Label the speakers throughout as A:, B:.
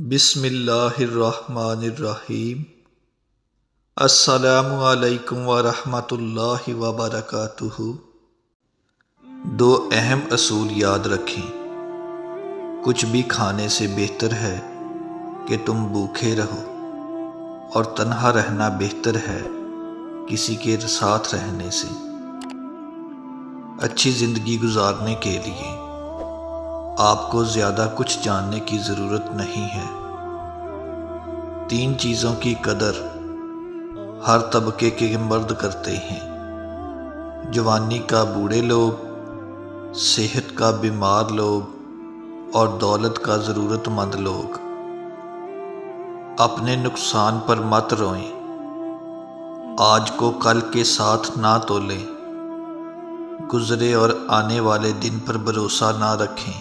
A: بسم اللہ الرحمن الرحیم۔ السلام علیکم ورحمۃ اللہ وبرکاتہ۔ دو اہم اصول یاد رکھیں۔ کچھ بھی کھانے سے بہتر ہے کہ تم بھوکے رہو، اور تنہا رہنا بہتر ہے کسی کے ساتھ رہنے سے۔ اچھی زندگی گزارنے کے لیے آپ کو زیادہ کچھ جاننے کی ضرورت نہیں ہے۔ 3 چیزوں کی قدر ہر طبقے کے مرد کرتے ہیں: جوانی کا بوڑھے لوگ، صحت کا بیمار لوگ، اور دولت کا ضرورت مند لوگ۔ اپنے نقصان پر مت روئیں، آج کو کل کے ساتھ نہ تولیں، گزرے اور آنے والے دن پر بھروسہ نہ رکھیں،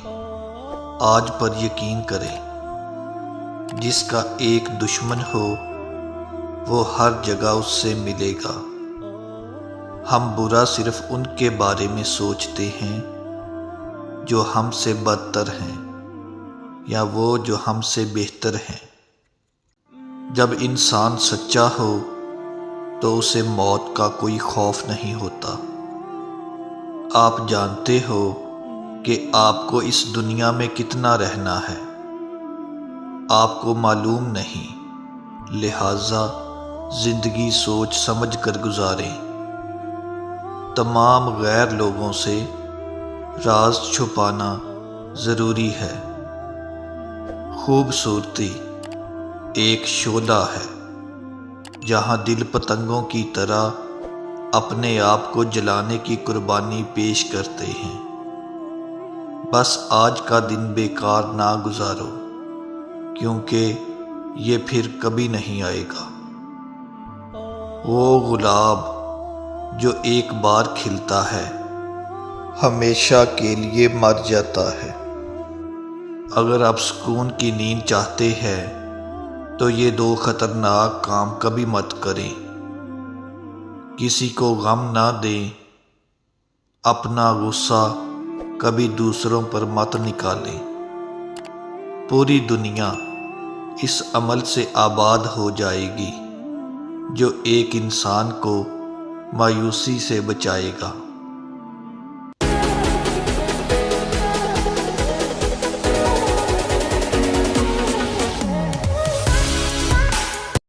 A: آج پر یقین کریں۔ جس کا ایک دشمن ہو وہ ہر جگہ اس سے ملے گا۔ ہم برا صرف ان کے بارے میں سوچتے ہیں جو ہم سے بدتر ہیں، یا وہ جو ہم سے بہتر ہیں۔ جب انسان سچا ہو تو اسے موت کا کوئی خوف نہیں ہوتا۔ آپ جانتے ہو کہ آپ کو اس دنیا میں کتنا رہنا ہے، آپ کو معلوم نہیں، لہٰذا زندگی سوچ سمجھ کر گزاریں۔ تمام غیر لوگوں سے راز چھپانا ضروری ہے۔ خوبصورتی ایک شعلہ ہے جہاں دل پتنگوں کی طرح اپنے آپ کو جلانے کی قربانی پیش کرتے ہیں۔ بس آج کا دن بیکار نہ گزارو، کیونکہ یہ پھر کبھی نہیں آئے گا۔ وہ گلاب جو ایک بار کھلتا ہے ہمیشہ کے لیے مر جاتا ہے۔ اگر آپ سکون کی نیند چاہتے ہیں تو یہ 2 خطرناک کام کبھی مت کریں۔ کسی کو غم نہ دیں، اپنا غصہ کبھی دوسروں پر مت نکالیں۔ پوری دنیا اس عمل سے آباد ہو جائے گی جو ایک انسان کو مایوسی سے بچائے گا۔